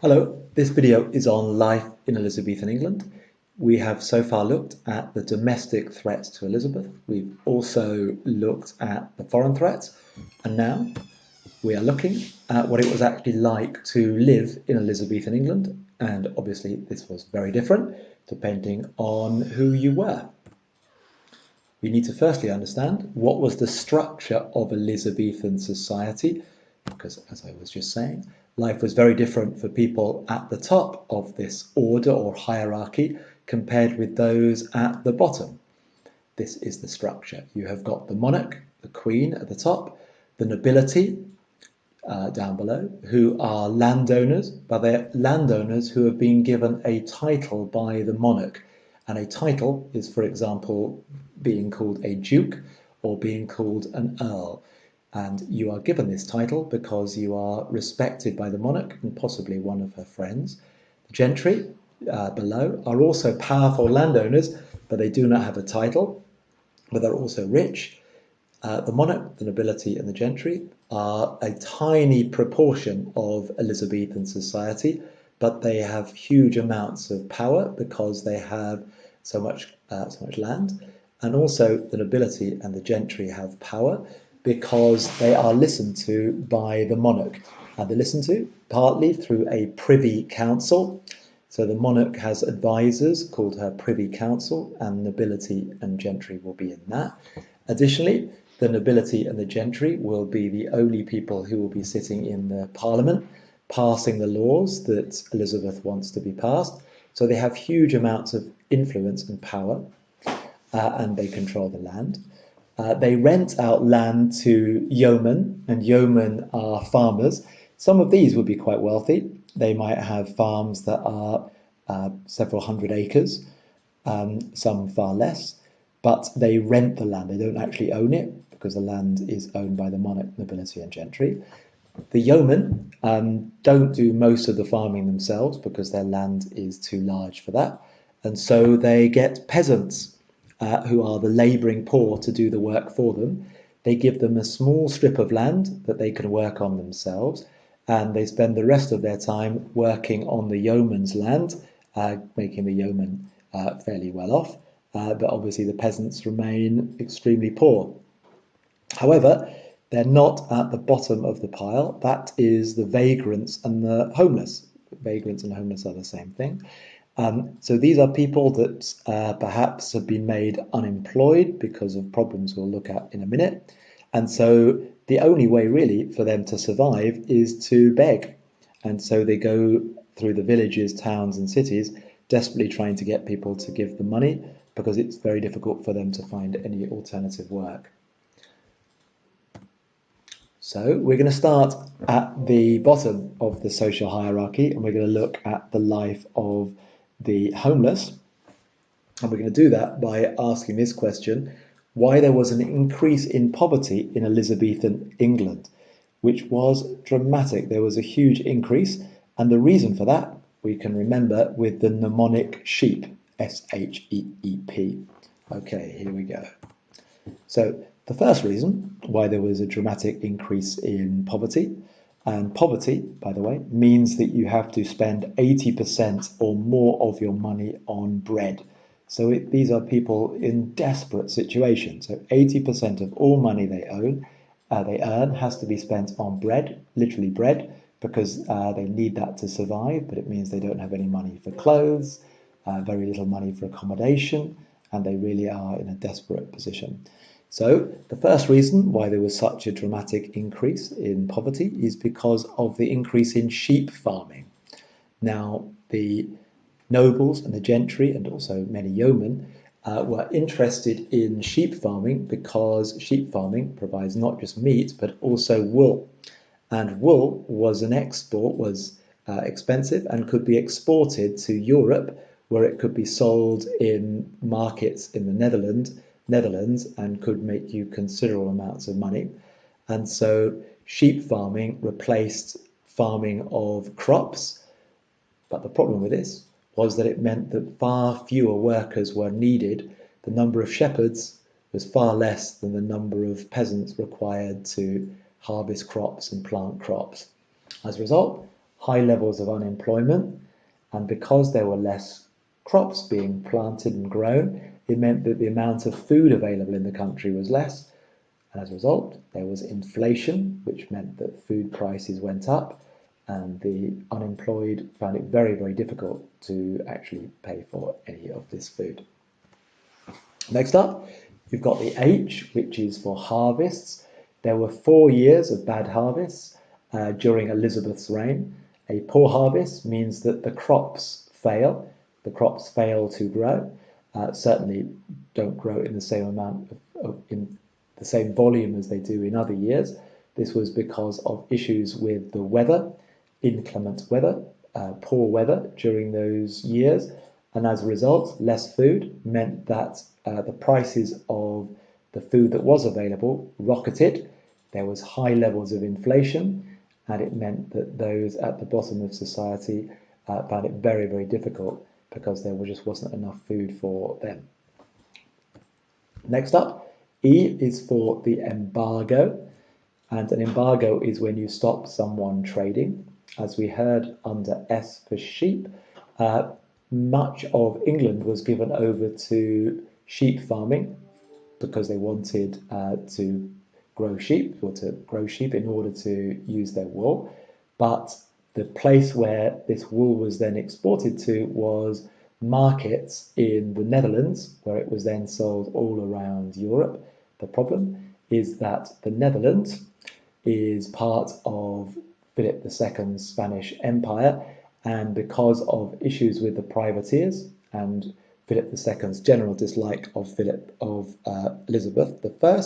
Hello, this video is on life in Elizabethan England. We have so far looked at the domestic threats to Elizabeth. We've also looked at the foreign threats, and now we are looking at what it was actually like to live in Elizabethan England. And obviously this was very different depending on who you were. We need to firstly understand what was the structure of Elizabethan society, because as I was just saying, life was very different for people at the top of this order or hierarchy compared with those at the bottom. This is the structure. You have got the monarch, the queen at the top, the nobility down below, who are landowners, but they're landowners who have been given a title by the monarch. And a title is, for example, being called a duke or being called an earl. And you are given this title because you are respected by the monarch and possibly one of her friends. The gentry below are also powerful landowners, but they do not have a title, but they're also rich. The monarch, the nobility, and the gentry are a tiny proportion of Elizabethan society, but they have huge amounts of power because they have so much land. And also the nobility and the gentry have power because they are listened to by the monarch. And they're listened to partly through a privy council. So the monarch has advisors called her privy council, and nobility and gentry will be in that. Additionally, the nobility and the gentry will be the only people who will be sitting in the parliament, passing the laws that Elizabeth wants to be passed. So they have huge amounts of influence and power, and they control the land. They rent out land to yeomen, and yeomen are farmers. Some of these would be quite wealthy. They might have farms that are several hundred acres, some far less, but they rent the land. They don't actually own it because the land is owned by the monarch, nobility, and gentry. The yeomen don't do most of the farming themselves because their land is too large for that, and so they get peasants who are the labouring poor to do the work for them. They give them a small strip of land that they can work on themselves, and they spend the rest of their time working on the yeoman's land, making the yeoman fairly well off, but obviously the peasants remain extremely poor. However, they're not at the bottom of the pile. That is the vagrants and the homeless. Vagrants and homeless are the same thing. So these are people that perhaps have been made unemployed because of problems we'll look at in a minute. And so the only way really for them to survive is to beg. And so they go through the villages, towns, and cities, desperately trying to get people to give them money because it's very difficult for them to find any alternative work. So we're going to start at the bottom of the social hierarchy, and we're going to look at the life of the homeless. And we're going to do that by asking this question: why there was an increase in poverty in Elizabethan England, which was dramatic. There was a huge increase, and the reason for that we can remember with the mnemonic sheep, S-H-E-E-P. Okay, here we go. So the first reason why there was a dramatic increase in poverty, and poverty, by the way, means that you have to spend 80% or more of your money on bread. So these are people in desperate situations. So 80% of all money they earn has to be spent on bread, literally bread, because they need that to survive, but it means they don't have any money for clothes, very little money for accommodation, and they really are in a desperate position. So the first reason why there was such a dramatic increase in poverty is because of the increase in sheep farming. Now, the nobles and the gentry and also many yeomen were interested in sheep farming because sheep farming provides not just meat but also wool. And wool was expensive and could be exported to Europe, where it could be sold in markets in the Netherlands and could make you considerable amounts of money. And so sheep farming replaced farming of crops. But the problem with this was that it meant that far fewer workers were needed. The number of shepherds was far less than the number of peasants required to harvest crops and plant crops. As a result, high levels of unemployment, and because there were less crops being planted and grown, it meant that the amount of food available in the country was less, and as a result, there was inflation, which meant that food prices went up, and the unemployed found it very, very difficult to actually pay for any of this food. Next up, you've got the H, which is for harvests. There were 4 years of bad harvests during Elizabeth's reign. A poor harvest means that the crops fail. The crops fail to grow. Certainly don't grow in the same amount in the same volume as they do in other years. This was because of issues with the weather, inclement weather, poor weather during those years, and as a result, less food meant that the prices of the food that was available rocketed. There was high levels of inflation, and it meant that those at the bottom of society found it very, very difficult because there just wasn't enough food for them. Next up, E is for the embargo, and an embargo is when you stop someone trading. As we heard under S for sheep, much of England was given over to sheep farming because they wanted to grow sheep in order to use their wool. But the place where this wool was then exported to was markets in the Netherlands, where it was then sold all around Europe. The problem is that the Netherlands is part of Philip II's Spanish Empire, and because of issues with the privateers and Philip II's general dislike of Elizabeth I,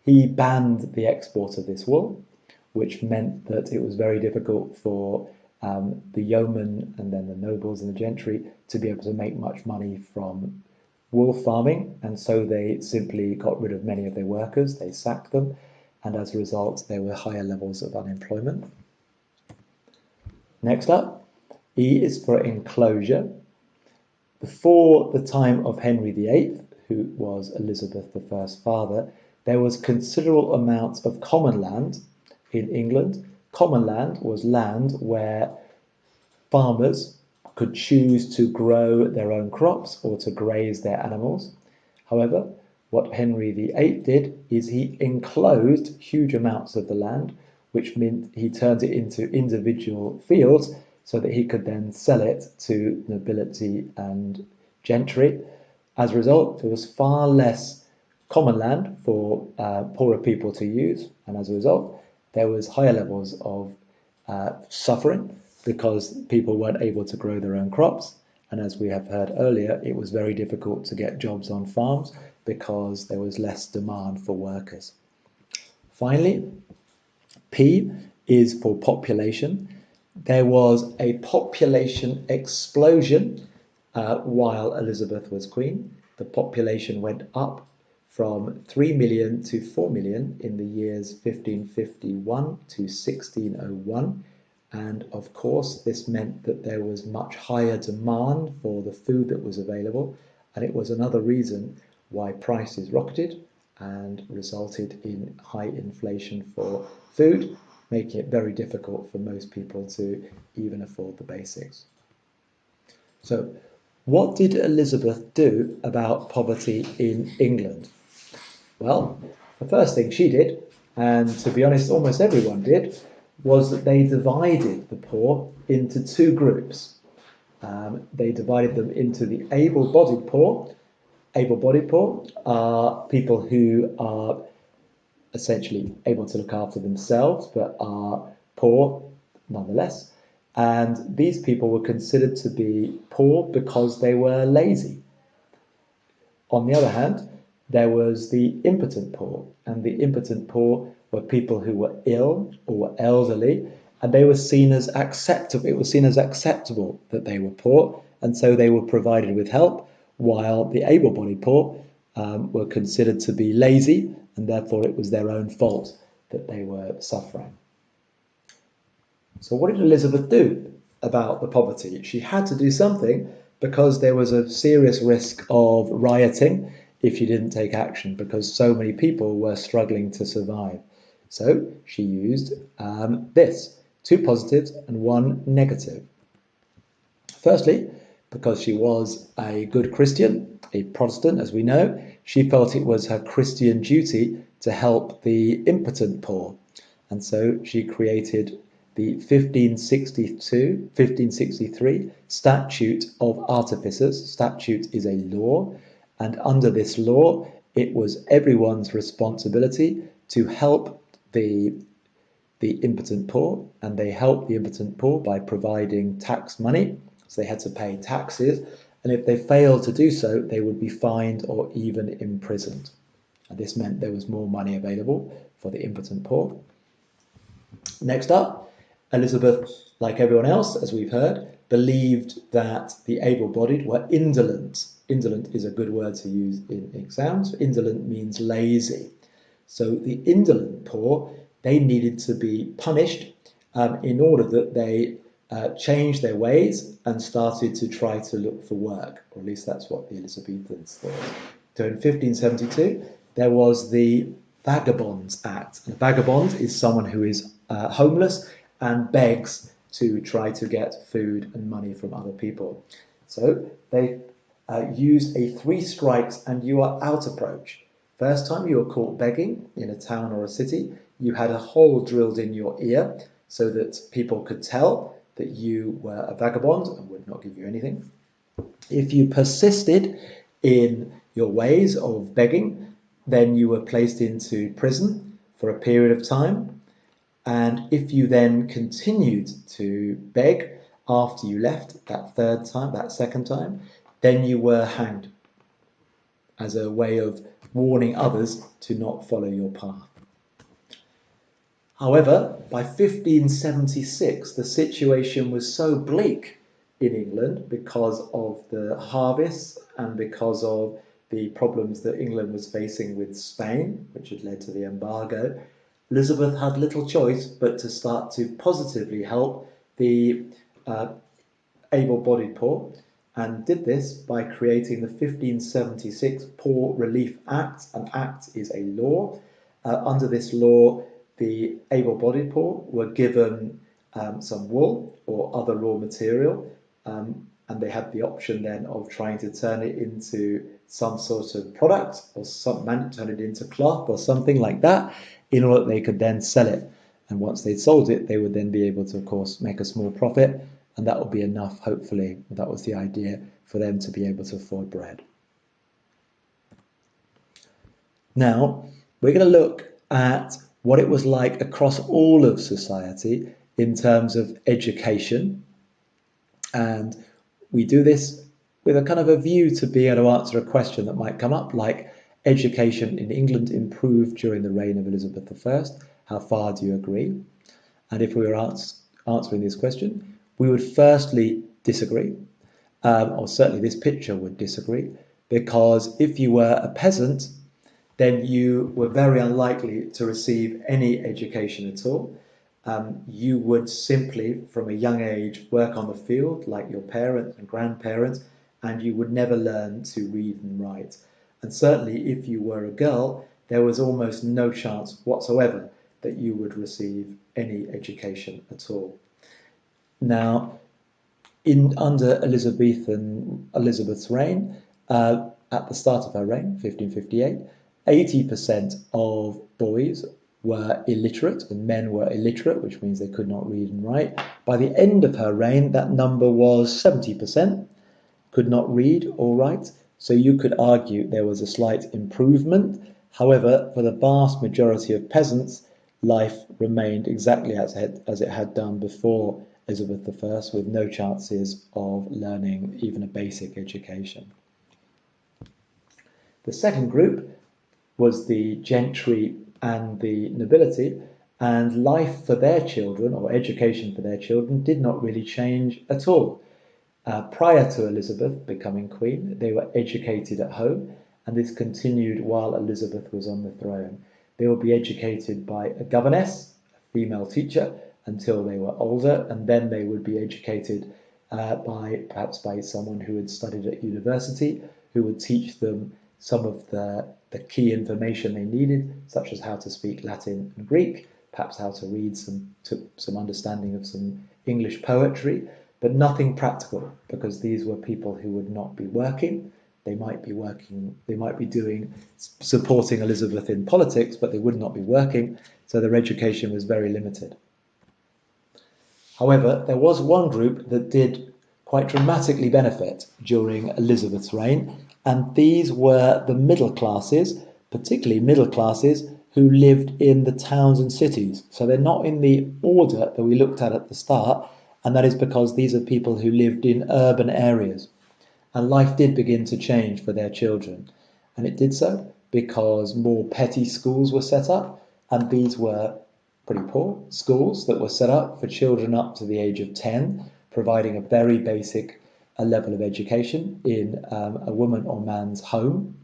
he banned the export of this wool, which meant that it was very difficult for the yeomen and then the nobles and the gentry to be able to make much money from wool farming, and so they simply got rid of many of their workers, they sacked them, and as a result there were higher levels of unemployment. Next up, E is for enclosure. Before the time of Henry VIII, who was Elizabeth I's father, there was considerable amounts of common land in England. Common land was land where farmers could choose to grow their own crops or to graze their animals. However, what Henry VIII did is he enclosed huge amounts of the land, which meant he turned it into individual fields so that he could then sell it to nobility and gentry. As a result, there was far less common land for poorer people to use, and as a result, there was higher levels of suffering because people weren't able to grow their own crops. And as we have heard earlier, it was very difficult to get jobs on farms because there was less demand for workers. Finally, P is for population. There was a population explosion while Elizabeth was queen. The population went up from 3 million to 4 million in the years 1551 to 1601. And of course, this meant that there was much higher demand for the food that was available. And it was another reason why prices rocketed and resulted in high inflation for food, making it very difficult for most people to even afford the basics. So, what did Elizabeth do about poverty in England? Well, the first thing she did, and to be honest, almost everyone did, was that they divided the poor into two groups. They divided them into the able-bodied poor. Able-bodied poor are people who are essentially able to look after themselves but are poor nonetheless. And these people were considered to be poor because they were lazy. On the other hand, there was the impotent poor, and the impotent poor were people who were ill or were elderly, and they were seen as acceptable. It was seen as acceptable that they were poor, and so they were provided with help, while the able-bodied poor were considered to be lazy, and therefore it was their own fault that they were suffering. So what did Elizabeth do about the poverty? She had to do something because there was a serious risk of rioting if she didn't take action, because so many people were struggling to survive. So she used this. 2 positives and 1 negative. Firstly, because she was a good Christian, a Protestant, as we know, she felt it was her Christian duty to help the impotent poor. And so she created the 1563 Statute of Artificers. Statute is a law, and under this law, it was everyone's responsibility to help the impotent poor, and they helped the impotent poor by providing tax money. So they had to pay taxes, and if they failed to do so, they would be fined or even imprisoned. And this meant there was more money available for the impotent poor. Next up, Elizabeth, like everyone else, as we've heard, believed that the able-bodied were indolent. Indolent is a good word to use in exams. Indolent means lazy. So the indolent poor, they needed to be punished in order that they changed their ways and started to try to look for work, or at least that's what the Elizabethans thought. So in 1572, there was the Vagabonds Act. And a vagabond is someone who is homeless and begs to try to get food and money from other people. So they use a 3 strikes and you are out approach. First time you were caught begging in a town or a city, you had a hole drilled in your ear so that people could tell that you were a vagabond and would not give you anything. If you persisted in your ways of begging, then you were placed into prison for a period of time. And if you then continued to beg after you left that second time, then you were hanged as a way of warning others to not follow your path. However, by 1576, the situation was so bleak in England because of the harvests and because of the problems that England was facing with Spain, which had led to the embargo. Elizabeth had little choice but to start to positively help the able-bodied poor, and did this by creating the 1576 Poor Relief Act. An act is a law. Under this law, the able-bodied poor were given some wool or other raw material, and they had the option then of trying to turn it into some sort of product or turn it into cloth or something like that in order that they could then sell it. And once they'd sold it, they would then be able to, of course, make a small profit, and that would be enough, hopefully, that was the idea, for them to be able to afford bread. Now, we're going to look at what it was like across all of society in terms of education. And we do this with a kind of a view to be able to answer a question that might come up, like education in England improved during the reign of Elizabeth I. How far do you agree? And if we were answering this question, we would firstly disagree, or certainly this picture would disagree, because if you were a peasant, then you were very unlikely to receive any education at all. You would simply, from a young age, work on the field like your parents and grandparents, and you would never learn to read and write. And certainly if you were a girl, there was almost no chance whatsoever that you would receive any education at all. Now, under Elizabeth's reign, at the start of her reign, 1558, 80% of boys were illiterate and men were illiterate, which means they could not read and write. By the end of her reign, that number was 70%, could not read or write. So you could argue there was a slight improvement. However, for the vast majority of peasants, life remained exactly as it had done before Elizabeth I, with no chances of learning even a basic education. The second group was the gentry and the nobility, and life for their children, or education for their children, did not really change at all. Prior to Elizabeth becoming queen, they were educated at home, and this continued while Elizabeth was on the throne. They would be educated by a governess, a female teacher, until they were older, and then they would be educated perhaps by someone who had studied at university, who would teach them some of the key information they needed, such as how to speak Latin and Greek, perhaps how to read, took some understanding of some English poetry, but nothing practical, because these were people who would not be working. They might be doing, supporting Elizabeth in politics, but they would not be working, so their education was very limited. However, there was one group that did quite dramatically benefit during Elizabeth's reign, and these were the middle classes, particularly middle classes who lived in the towns and cities. So they're not in the order that we looked at the start, and that is because these are people who lived in urban areas. And life did begin to change for their children. And it did so because more petty schools were set up, and these were pretty poor schools that were set up for children up to the age of 10, providing a very basic level of education in a woman or man's home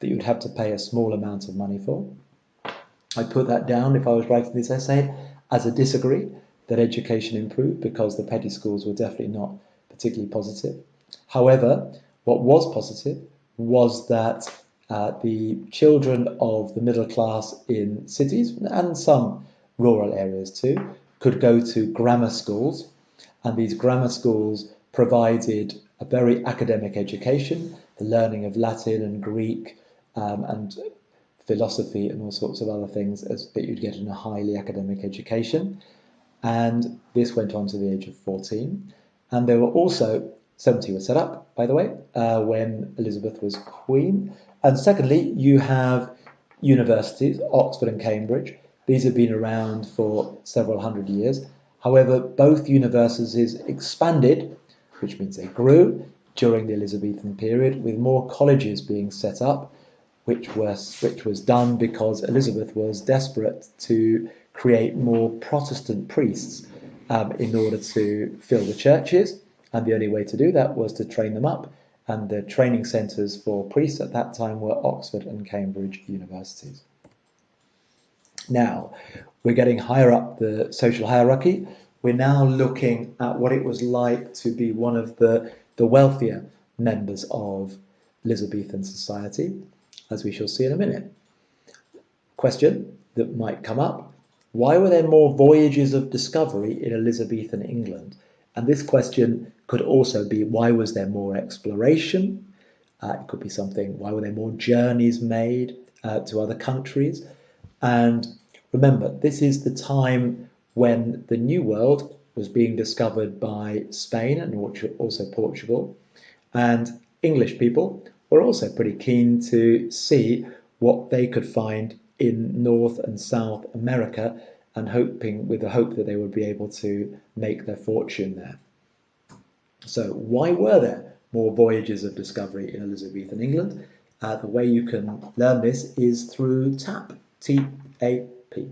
that you'd have to pay a small amount of money for. I put that down, if I was writing this essay, as a disagree, that education improved, because the petty schools were definitely not particularly positive. However, what was positive was that the children of the middle class in cities, and some rural areas too, could go to grammar schools, and these grammar schools provided a very academic education, the learning of Latin and Greek and philosophy and all sorts of other things that you'd get in a highly academic education. And this went on to the age of 14. And there were also 70 were set up, by the way, when Elizabeth was queen. And secondly, you have universities, Oxford and Cambridge. These have been around for several hundred years. However, both universities expanded, which means they grew, during the Elizabethan period, with more colleges being set up, which was done because Elizabeth was desperate to create more Protestant priests in order to fill the churches. And the only way to do that was to train them up. And the training centres for priests at that time were Oxford and Cambridge universities. Now, we're getting higher up the social hierarchy. We're now looking at what it was like to be one of the wealthier members of Elizabethan society, as we shall see in a minute. Question that might come up: why were there more voyages of discovery in Elizabethan England? And this question could also be, why was there more exploration? It could be something, why were there more journeys made to other countries? And remember, this is the time when the New World was being discovered by Spain and also Portugal. And English people were also pretty keen to see what they could find in North and South America, and with the hope that they would be able to make their fortune there. So why were there more voyages of discovery in Elizabethan England? The way you can learn this is through TAP, T-A-P.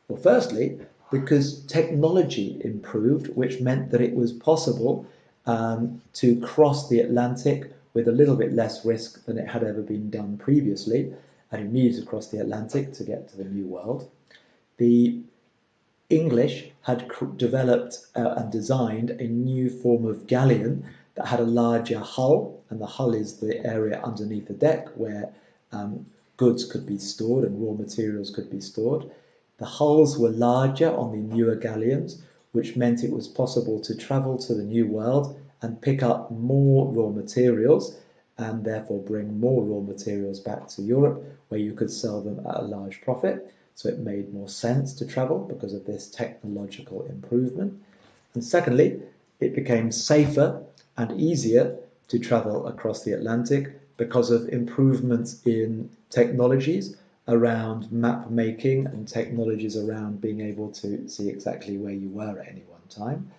Well, firstly, because technology improved, which meant that it was possible to cross the Atlantic with a little bit less risk than it had ever been done previously, and you needed to cross the Atlantic to get to the New World. The English had developed and designed a new form of galleon that had a larger hull, and the hull is the area underneath the deck where goods could be stored and raw materials could be stored. The hulls were larger on the newer galleons, which meant it was possible to travel to the New World and pick up more raw materials, and therefore bring more raw materials back to Europe, where you could sell them at a large profit. So it made more sense to travel because of this technological improvement. And secondly, it became safer and easier to travel across the Atlantic because of improvements in technologies around map making and technologies around being able to see exactly where you were at any one time.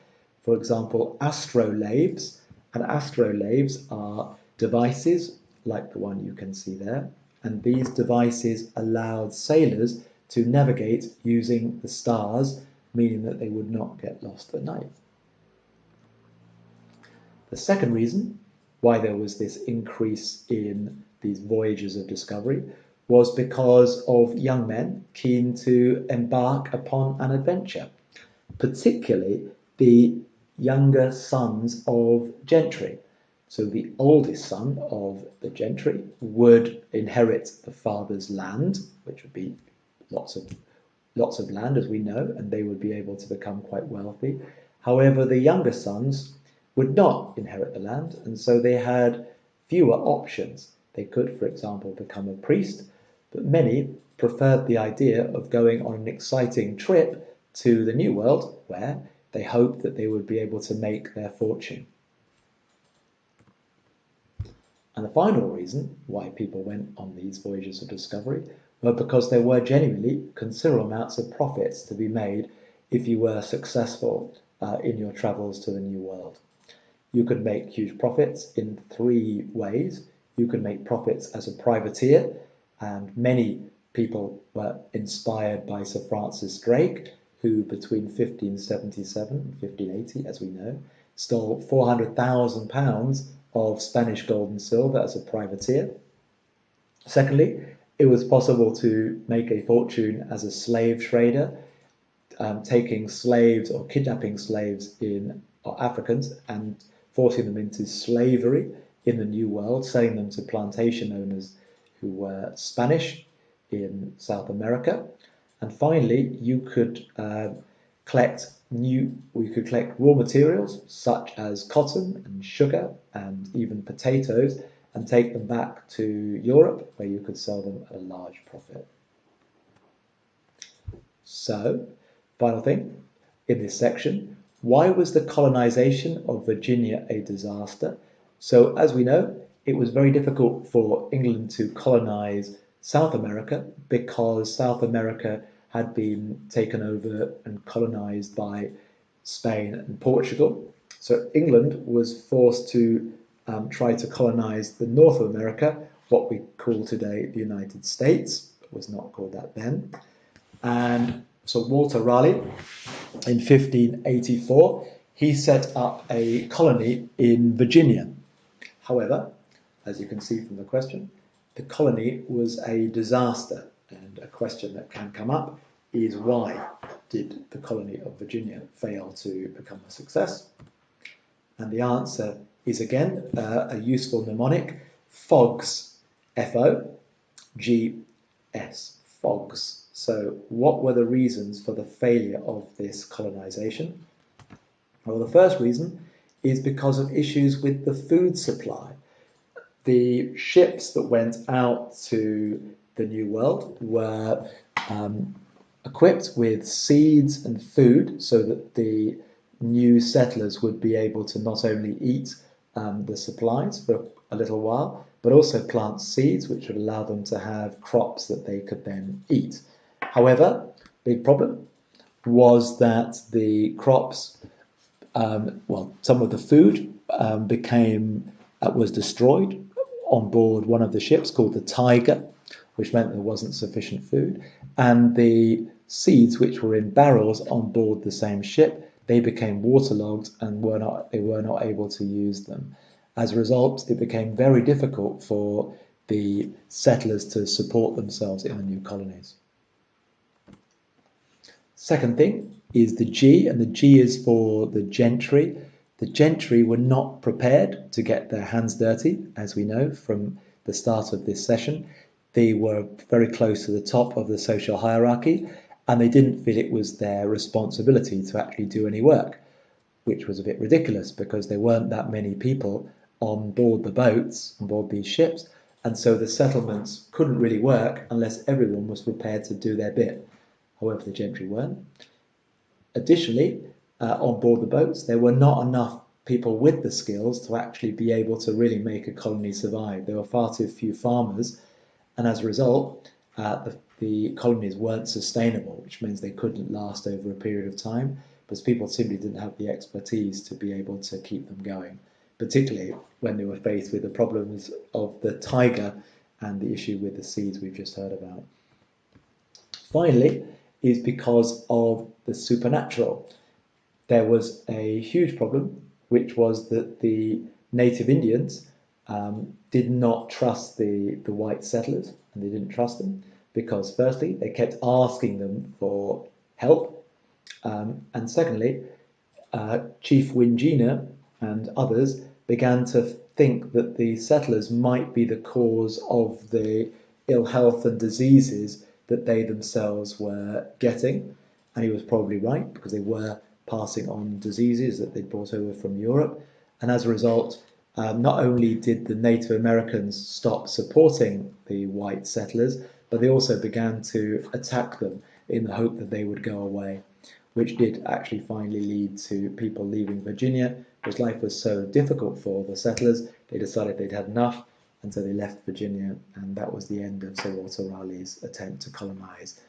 For example, astrolabes. And astrolabes are devices like the one you can see there. And these devices allowed sailors to navigate using the stars, meaning that they would not get lost at night. The second reason why there was this increase in these voyages of discovery was because of young men keen to embark upon an adventure, particularly the younger sons of gentry. So the oldest son of the gentry would inherit the father's land, which would be lots of lots of land, as we know, and they would be able to become quite wealthy. However, the younger sons would not inherit the land, and so they had fewer options. They could, for example, become a priest, but many preferred the idea of going on an exciting trip to the New World, where they hoped that they would be able to make their fortune. And the final reason why people went on these voyages of discovery were because there were genuinely considerable amounts of profits to be made if you were successful in your travels to the New World. You could make huge profits in three ways. You could make profits as a privateer, and many people were inspired by Sir Francis Drake, who between 1577 and 1580, as we know, stole £400,000 of Spanish gold and silver as a privateer. Secondly, it was possible to make a fortune as a slave trader, taking slaves or kidnapping slaves or Africans and forcing them into slavery in the New World, selling them to plantation owners who were Spanish in South America. And finally, you could collect raw materials such as cotton and sugar and even potatoes and take them back to Europe, where you could sell them at a large profit. So, final thing in this section, why was the colonization of Virginia a disaster? So, as we know, it was very difficult for England to colonize South America because South America had been taken over and colonized by Spain and Portugal. So England was forced to try to colonize the North of America, what we call today the United States. It was not called that then. And so Walter Raleigh, in 1584, he set up a colony in Virginia. However, as you can see from the question, the colony was a disaster. And a question that can come up is, why did the colony of Virginia fail to become a success? And the answer is, again, a useful mnemonic, FOGS, F-O-G-S, FOGS. So what were the reasons for the failure of this colonization? Well, the first reason is because of issues with the food supply. The ships that went out to the New World were equipped with seeds and food so that the new settlers would be able to not only eat the supplies for a little while, but also plant seeds which would allow them to have crops that they could then eat. However, big problem was that the crops, some of the food was destroyed on board one of the ships called the Tiger, which meant there wasn't sufficient food, and the seeds which were in barrels on board the same ship, they became waterlogged and they were not able to use them. As a result, it became very difficult for the settlers to support themselves in the new colonies. Second thing is the G, and the G is for the gentry. The gentry were not prepared to get their hands dirty, as we know from the start of this session. They were very close to the top of the social hierarchy, and they didn't feel it was their responsibility to actually do any work, which was a bit ridiculous because there weren't that many people on board the boats, on board these ships, and so the settlements couldn't really work unless everyone was prepared to do their bit. However, the gentry weren't. Additionally, on board the boats, there were not enough people with the skills to actually be able to really make a colony survive. There were far too few farmers, and as a result, the colonies weren't sustainable, which means they couldn't last over a period of time, because people simply didn't have the expertise to be able to keep them going, particularly when they were faced with the problems of the tiger and the issue with the seeds we've just heard about. Finally, is because of the supernatural. There was a huge problem, which was that the native Indians did not trust the white settlers, and they didn't trust them because, firstly, they kept asking them for help, and secondly, Chief Wingina and others began to think that the settlers might be the cause of the ill health and diseases that they themselves were getting, and he was probably right, because they were passing on diseases that they'd brought over from Europe. And as a result, not only did the Native Americans stop supporting the white settlers, but they also began to attack them in the hope that they would go away, which did actually finally lead to people leaving Virginia, because life was so difficult for the settlers. They decided they'd had enough, and so they left Virginia, and that was the end of Sir Walter Raleigh's attempt to colonize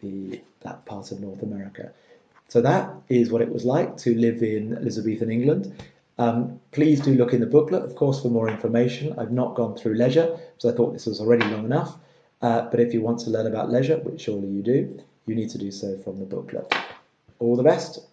that part of North America. So that is what it was like to live in Elizabethan England. Please do look in the booklet, of course, for more information. I've not gone through leisure, because I thought this was already long enough. But if you want to learn about leisure, which surely you do, you need to do so from the booklet. All the best.